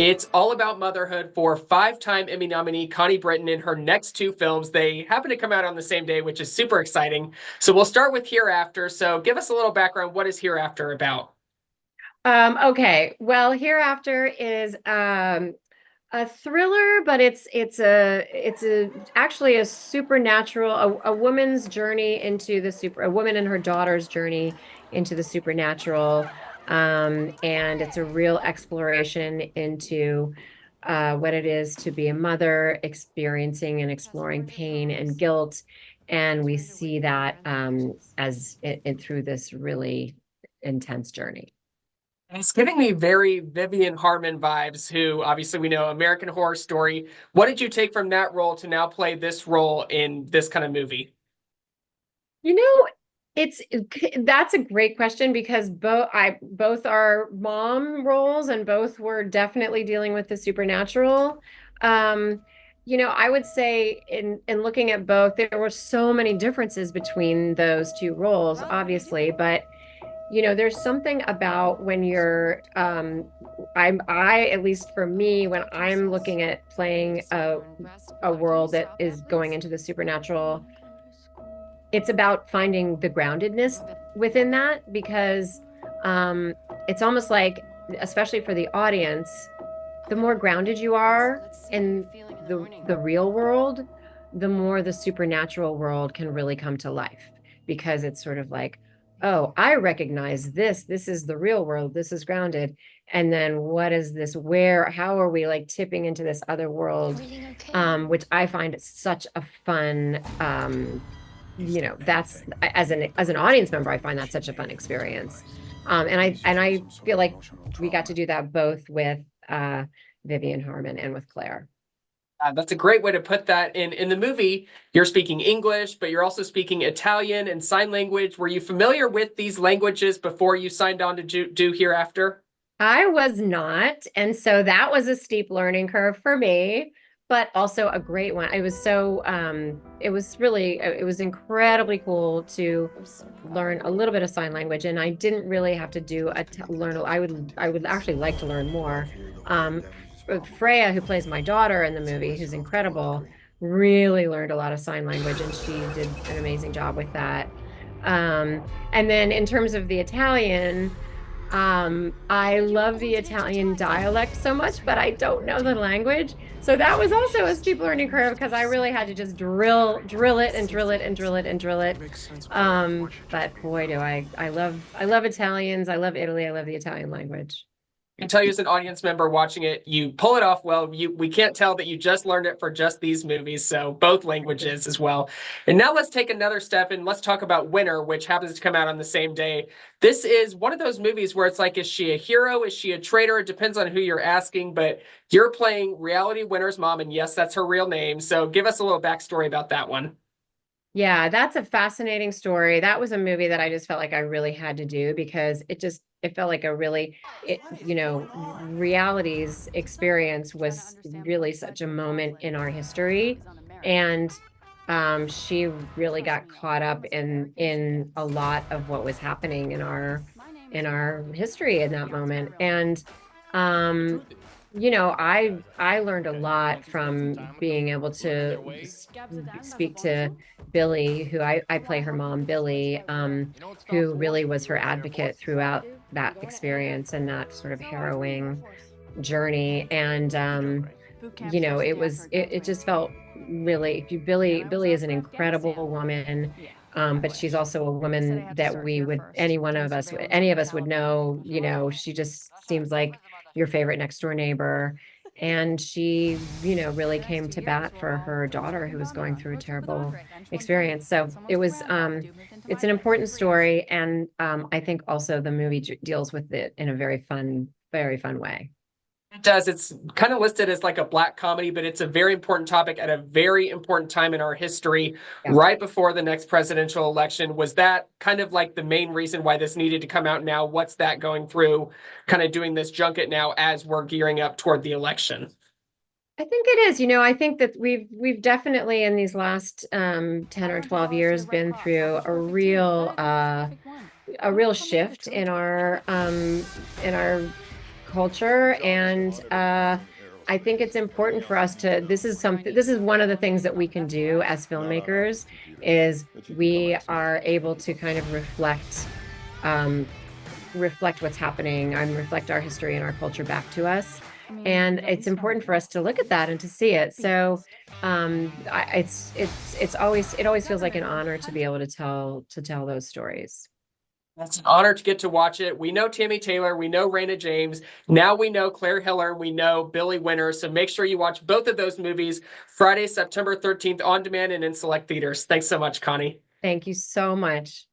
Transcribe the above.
It's all about motherhood for five-time Emmy nominee Connie Britton in her next two films. They happen to come out on the same day, which is super exciting. So we'll start with Hereafter. So give us a little background. What is Hereafter about? Okay. Well, Hereafter is a thriller, but it's actually a supernatural, a woman's journey into the a woman and her daughter's journey into the supernatural. And it's a real exploration into what it is to be a mother, experiencing and exploring pain and guilt. And we see that as it through this really intense journey. It's giving me very Vivian Harmon vibes, who obviously we know American Horror Story. What did you take from that role to now play this role in this kind of movie? You know, it's that's a great question because both are mom roles and both were definitely dealing with the supernatural. Um, I would say in looking at both, there were so many differences between those two roles, obviously, but there's something about when you're I at least for me, when I'm looking at playing a world that is going into the supernatural, it's about finding the groundedness within that because it's almost like, especially for the audience, the more grounded you are in the real world, the more the supernatural world can really come to life because it's sort of like, oh, I recognize this. This is the real world. This is grounded. And then what is this? How are we like tipping into this other world? Which I find such a fun that's as an audience member, I find that such a fun experience. And I feel like we got to do that both with Vivian Harmon and with Claire. That's a great way to put that. In the movie, you're speaking English, but you're also speaking Italian and sign language. Were you familiar with these languages before you signed on to do Hereafter? I was not, and so that was a steep learning curve for me, but also a great one. It was incredibly cool to learn a little bit of sign language, and I didn't really have to learn. I would actually like to learn more. Um, Freya, who plays my daughter in the movie, who's incredible, really learned a lot of sign language, and she did an amazing job with that. And then in terms of the Italian, I love the Italian dialect so much, but I don't know the language. So that was also a steep learning curve because I really had to just drill it and drill it and drill it and drill it. But boy, do I love Italians. I love Italy. I love the Italian language. I can tell you as an audience member watching it, you pull it off well. We can't tell that you just learned it for just these movies, so both languages as well. And now let's take another step and let's talk about Winner, which happens to come out on the same day. This is one of those movies where it's like, is she a hero? Is she a traitor? It depends on who you're asking, but you're playing reality Winner's mom, and yes, that's her real name. So give us a little backstory about that one. Yeah, that's a fascinating story. That was a movie that I just felt like I really had to do because it felt like reality's experience was really such a moment in our history. And she really got caught up in a lot of what was happening in our history in that moment. And um I learned a lot from being able to speak to Billie, who I play her mom, Billie, who really was her advocate throughout that experience and that sort of harrowing journey. And it just felt really Billie is an incredible woman. But she's also a woman that any of us would know, she just seems like your favorite next door neighbor. And she, really came to bat for her daughter who was going through a terrible experience. So it's an important story. And I think also the movie deals with it in a very fun way. It does. It's kind of listed as like a black comedy, but it's a very important topic at a very important time in our history, Yeah. right before the next presidential election. Was that kind of like the main reason why this needed to come out now? What's that going through, kind of doing this junket now as we're gearing up toward the election? I think it is. I think that we've definitely in these last 10 or 12 years been through a real shift in our culture. And I think it's important for us to, this is one of the things that we can do as filmmakers, is we are able to kind of reflect what's happening and reflect our history and our culture back to us. And it's important for us to look at that and to see it. So it always feels like an honor to be able to tell those stories. It's an honor to get to watch it. We know Tammy Taylor, we know Raina James, now we know Claire Hiller, we know Billie Winner. So make sure you watch both of those movies Friday, September 13th on demand and in select theaters. Thanks so much, Connie. Thank you so much.